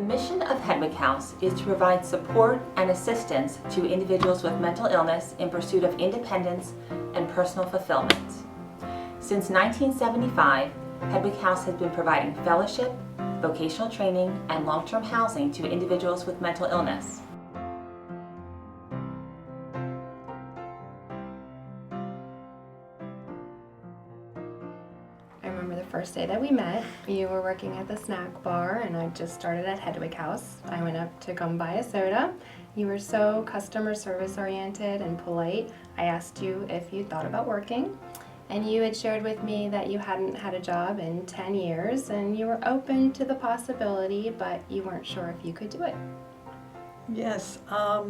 mission of Hedwig House is to provide support and assistance to individuals with mental illness in pursuit of independence and personal fulfillment. Since 1975, Hedwig House has been providing fellowship, vocational training, and long-term housing to individuals with mental illness. I remember the first day that we met, you were working at the snack bar and I just started at Hedwig House. I went up to come buy a soda. You were so customer service oriented and polite. I asked you if you thought about working, and you had shared with me that you hadn't had a job in 10 years and you were open to the possibility, but you weren't sure if you could do it. Yes, I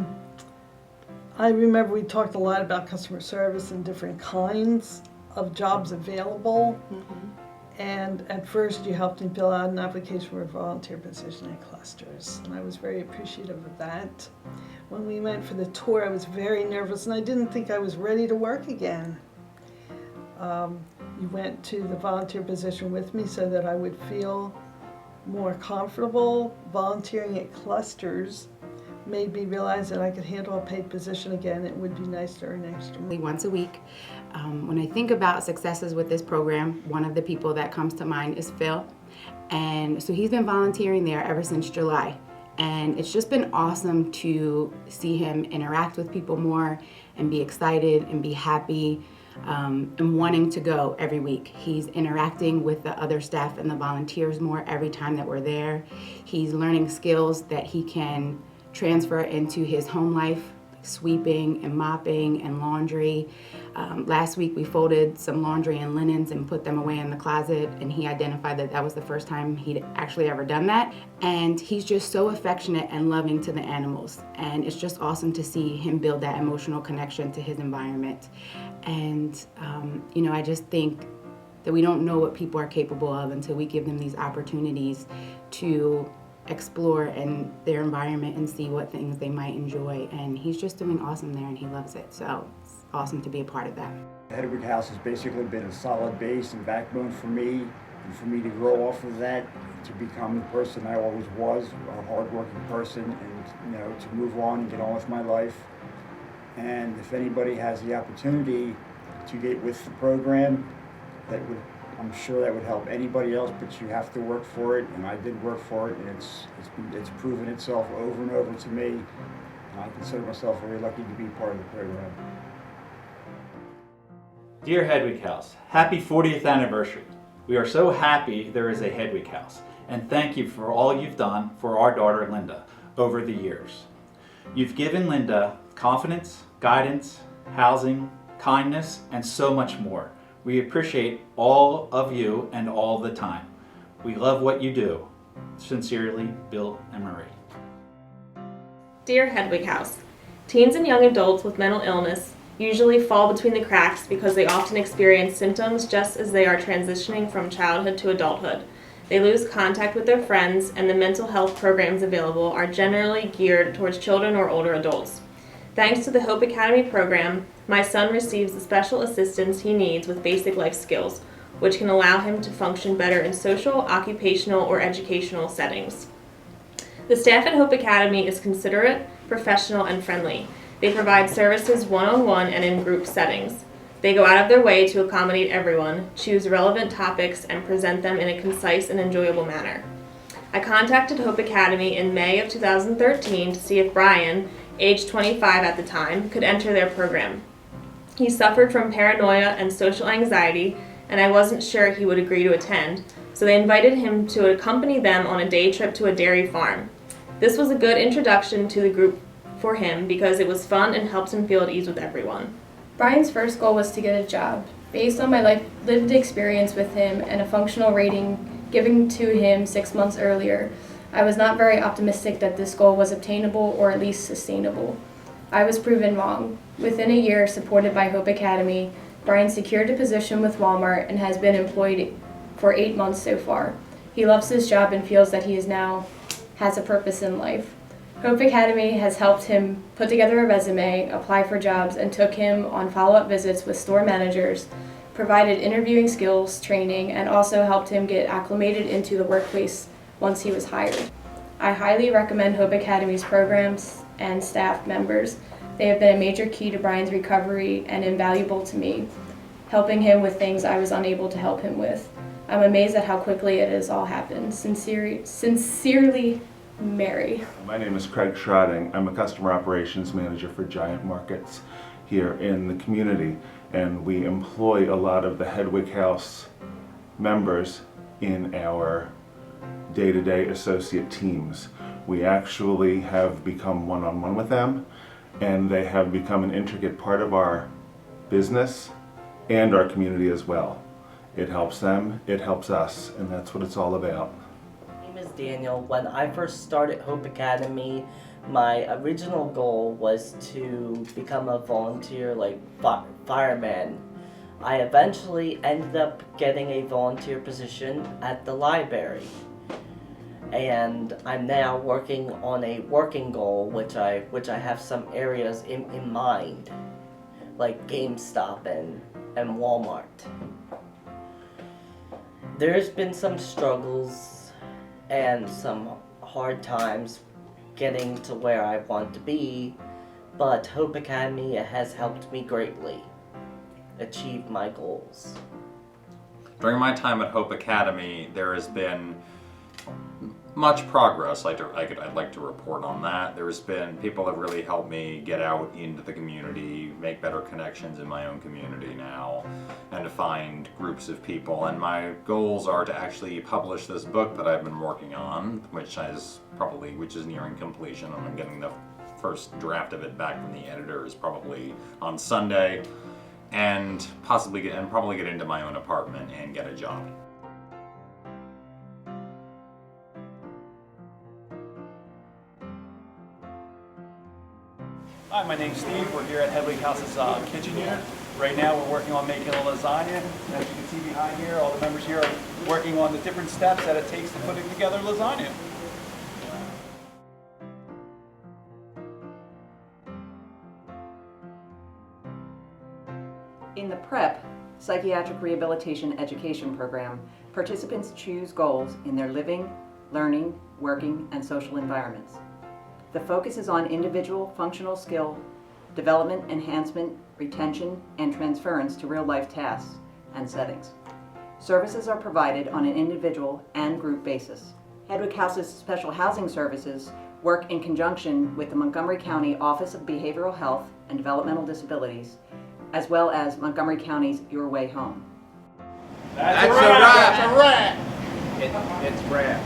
remember we talked a lot about customer service and different kinds of jobs available. And at first you helped me fill out an application for a volunteer position at Clusters, and I was very appreciative of that. When we went for the tour, I was very nervous and I didn't think I was ready to work again. You went to the volunteer position with me so that I would feel more comfortable. Volunteering at Clusters made me realize that I could handle a paid position again. It would be nice to earn extra money. Once a week. When I think about successes with this program, one of the people that comes to mind is Phil. And so he's been volunteering there ever since July. And it's just been awesome to see him interact with people more and be excited and be happy and wanting to go every week. He's interacting with the other staff and the volunteers more every time that we're there. He's learning skills that he can transfer into his home life, like sweeping and mopping and laundry. Last week we folded some laundry and linens and put them away in the closet, and he identified that that was the first time he'd actually ever done that. And he's just so affectionate and loving to the animals, and it's just awesome to see him build that emotional connection to his environment. And I just think that we don't know what people are capable of until we give them these opportunities to explore in their environment and see what things they might enjoy. And he's just doing awesome there and he loves it. So it's awesome to be a part of that. Hedwig House has basically been a solid base and backbone for me, and for me to grow off of that, to become the person I always was, a hardworking person, and to move on and get on with my life. And if anybody has the opportunity to get with the program, I'm sure that would help anybody else, but you have to work for it, and I did work for it, and it's proven itself over and over to me, and I consider myself very lucky to be part of the program. Dear Hedwig House, happy 40th anniversary. We are so happy there is a Hedwig House, and thank you for all you've done for our daughter Linda over the years. You've given Linda confidence, guidance, housing, kindness, and so much more. We appreciate all of you and all the time. We love what you do. Sincerely, Bill and Marie. Dear Hedwig House, teens and young adults with mental illness usually fall between the cracks because they often experience symptoms just as they are transitioning from childhood to adulthood. They lose contact with their friends, and the mental health programs available are generally geared towards children or older adults. Thanks to the Hope Academy program, my son receives the special assistance he needs with basic life skills, which can allow him to function better in social, occupational, or educational settings. The staff at Hope Academy is considerate, professional, and friendly. They provide services one-on-one and in group settings. They go out of their way to accommodate everyone, choose relevant topics, and present them in a concise and enjoyable manner. I contacted Hope Academy in May of 2013 to see if Brian, age 25 at the time, could enter their program. He suffered from paranoia and social anxiety, and I wasn't sure he would agree to attend, so they invited him to accompany them on a day trip to a dairy farm. This was a good introduction to the group for him because it was fun and helped him feel at ease with everyone. Brian's first goal was to get a job. Based on my lived experience with him and a functional rating given to him 6 months earlier, I was not very optimistic that this goal was obtainable or at least sustainable. I was proven wrong. Within a year, supported by Hope Academy, Brian secured a position with Walmart and has been employed for 8 months so far. He loves his job and feels that he has a purpose in life. Hope Academy has helped him put together a resume, apply for jobs, and took him on follow-up visits with store managers, provided interviewing skills training, and also helped him get acclimated into the workplace once he was hired. I highly recommend Hope Academy's programs and staff members. They have been a major key to Brian's recovery and invaluable to me, helping him with things I was unable to help him with. I'm amazed at how quickly it has all happened. Sincerely, Mary. My name is Craig Schrodding. I'm a customer operations manager for Giant Markets here in the community, and we employ a lot of the Hedwig House members in our day-to-day associate teams. We actually have become one-on-one with them, and they have become an intricate part of our business and our community as well. It helps them, it helps us, and that's what it's all about. My name is Daniel. When I first started Hope Academy, my original goal was to become a volunteer like fireman. I eventually ended up getting a volunteer position at the library. And I'm now working on a working goal, which I have some areas in mind, like GameStop and Walmart. There's been some struggles and some hard times getting to where I want to be, but Hope Academy has helped me greatly achieve my goals. During my time at Hope Academy, there has been much progress. I'd like to report on that. There's been people have really helped me get out into the community, make better connections in my own community now, and to find groups of people. And my goals are to actually publish this book that I've been working on, which is nearing completion. I'm getting the first draft of it back from the editors probably on Sunday, and probably get into my own apartment and get a job. Hi, my name's Steve. We're here at Hedwig House's kitchen unit. Right now we're working on making a lasagna. And as you can see behind here, all the members here are working on the different steps that it takes to putting together lasagna. In the PrEP, Psychiatric Rehabilitation Education Program, participants choose goals in their living, learning, working, and social environments. The focus is on individual functional skill, development, enhancement, retention, and transference to real-life tasks and settings. Services are provided on an individual and group basis. Hedwig House's special housing services work in conjunction with the Montgomery County Office of Behavioral Health and Developmental Disabilities, as well as Montgomery County's Your Way Home. That's a wrap! It's rap.